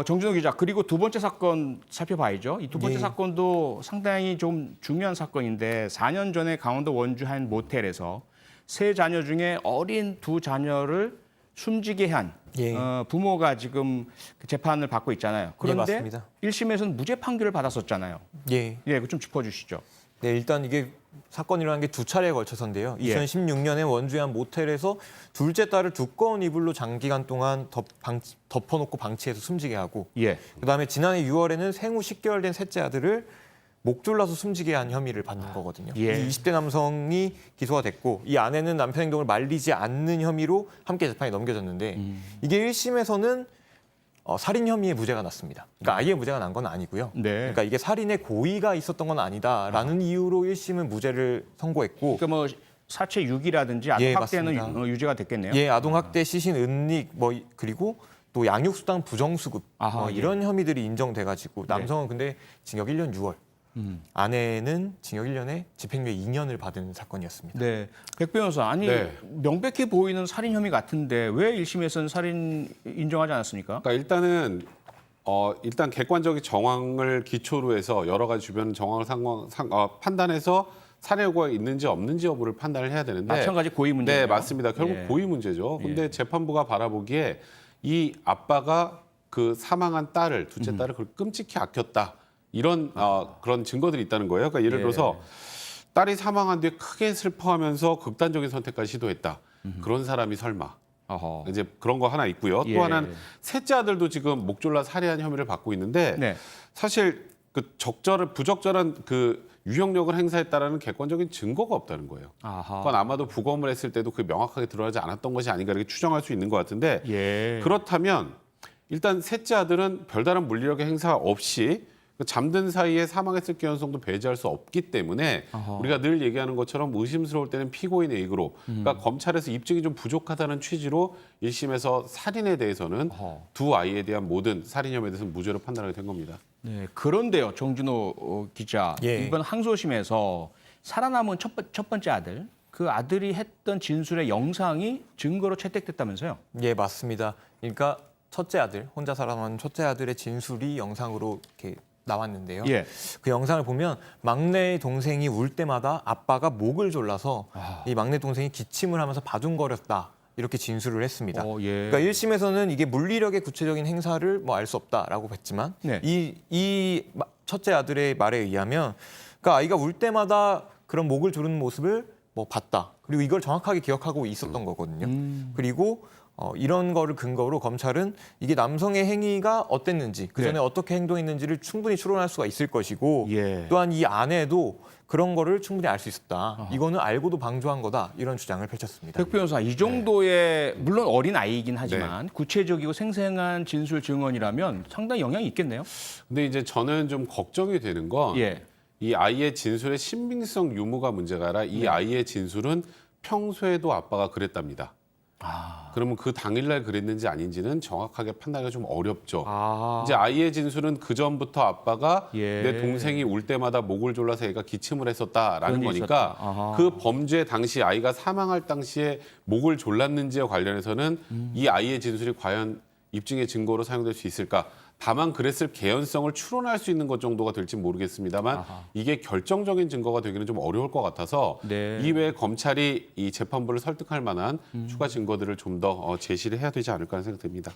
정준호 기자, 그리고 두 번째 사건 살펴봐야죠. 이 두 번째 예. 사건도 상당히 좀 중요한 사건인데 4년 전에 강원도 원주 한 모텔에서 세 자녀 중에 어린 두 자녀를 숨지게 한 예. 부모가 지금 그 재판을 받고 있잖아요. 그런데 맞습니다. 1심에서는 무죄 판결을 받았었잖아요. 예. 예, 그거 좀 짚어주시죠. 네, 일단 이게 사건이 일어난 게 두 차례에 걸쳐서인데요. 예. 2016년에 원주의 한 모텔에서 둘째 딸을 두꺼운 이불로 장기간 동안 덮어놓고 방치해서 숨지게 하고 예. 그다음에 지난해 6월에는 생후 10개월 된 셋째 아들을 목 졸라서 숨지게 한 혐의를 받는 거거든요. 예. 이 20대 남성이 기소가 됐고 이 아내는 남편 행동을 말리지 않는 혐의로 함께 재판에 넘겨졌는데 이게 1심에서는 살인 혐의의 무죄가 났습니다. 그러니까 아예 무죄가 난 건 아니고요. 네. 그러니까 이게 살인의 고의가 있었던 건 아니다라는 이유로 1심은 무죄를 선고했고 그러니까 뭐 사체 유기라든지 아동 예, 학대는 맞습니다. 유죄가 됐겠네요. 예, 아동학대, 시신, 은닉 그리고 또 양육수당 부정수급 아하, 이런 혐의들이 인정돼가지고 남성은 근데 징역 1년 6월, 아내는 징역 1년에 집행유예 2년을 받은 사건이었습니다. 네, 백 변호사, 아니 네. 명백해 보이는 살인 혐의 같은데 왜 1심에서는 살인 인정하지 않았습니까? 그러니까 일단 객관적인 정황을 기초로 해서 여러 가지 주변 정황을 판단해서 살해가 있는지 없는지 여부를 판단을 해야 되는데 마찬가지 고의 문제네요. 네, 맞습니다. 결국 예. 고의 문제죠. 근데 예. 재판부가 바라보기에 이 아빠가 그 사망한 딸을 둘째 딸을 그걸 끔찍히 아꼈다. 이런 그런 증거들이 있다는 거예요. 그러니까 예를 예. 들어서 딸이 사망한 뒤에 크게 슬퍼하면서 극단적인 선택까지 시도했다. 그런 사람이 설마. 어허. 이제 그런 거 하나 있고요. 예. 또 하나는 셋째 아들도 지금 목 졸라 살해한 혐의를 받고 있는데 네. 사실 그 부적절한 그 유형력을 행사했다라는 객관적인 증거가 없다는 거예요. 아하. 그건 아마도 부검을 했을 때도 그게 명확하게 드러나지 않았던 것이 아닌가 이렇게 추정할 수 있는 것 같은데 예. 그렇다면 일단 셋째 아들은 별다른 물리력의 행사 없이 그 잠든 사이에 사망했을 가능성도 배제할 수 없기 때문에 어허. 우리가 늘 얘기하는 것처럼 의심스러울 때는 피고인의 의구로 그러니까 검찰에서 입증이 좀 부족하다는 취지로 1심에서 살인에 대해서는 어허. 두 아이에 대한 모든 살인 혐의에 대해서는 무죄로 판단하게 된 겁니다. 네, 그런데요, 정준호 기자, 예. 이번 항소심에서 살아남은 첫 번째 아들, 그 아들이 했던 진술의 영상이 증거로 채택됐다면서요? 예, 맞습니다. 그러니까 첫째 아들, 혼자 살아남은 첫째 아들의 진술이 영상으로 이렇게 나왔는데요. 예. 그 영상을 보면 막내 동생이 울 때마다 아빠가 목을 졸라서 이 막내 동생이 기침을 하면서 바둥거렸다. 이렇게 진술을 했습니다. 예. 그러니까 1심에서는 이게 물리력의 구체적인 행사를 뭐 알 수 없다라고 했지만 네. 이 첫째 아들의 말에 의하면 그러니까 아이가 울 때마다 그런 목을 조르는 모습을 뭐 봤다. 그리고 이걸 정확하게 기억하고 있었던 거거든요. 그리고 이런 거를 근거로 검찰은 이게 남성의 행위가 어땠는지 그전에 네. 어떻게 행동했는지를 충분히 추론할 수가 있을 것이고 예. 또한 이 아내도 그런 거를 충분히 알 수 있었다. 이거는 알고도 방조한 거다. 이런 주장을 펼쳤습니다. 백 변호사, 이 정도의 물론 어린 아이이긴 하지만 구체적이고 생생한 진술 증언이라면 상당히 영향이 있겠네요. 근데 이제 저는 좀 걱정이 되는 건 예. 이 아이의 진술의 신빙성 유무가 문제가 아니라 이 아이의 진술은 평소에도 아빠가 그랬답니다. 그러면 그 당일날 그랬는지 아닌지는 정확하게 판단하기가 좀 어렵죠. 이제 아이의 진술은 그 전부터 아빠가 예. 내 동생이 울 때마다 목을 졸라서 애가 기침을 했었다라는 그런 일이 거니까 있었다. 아하. 그 범죄 당시 아이가 사망할 당시에 목을 졸랐는지와 관련해서는 이 아이의 진술이 과연 입증의 증거로 사용될 수 있을까? 다만 그랬을 개연성을 추론할 수 있는 것 정도가 될지 모르겠습니다만 아하. 이게 결정적인 증거가 되기는 좀 어려울 것 같아서 네. 이외에 검찰이 이 재판부를 설득할 만한 추가 증거들을 좀 더 제시를 해야 되지 않을까 하는 생각이 듭니다.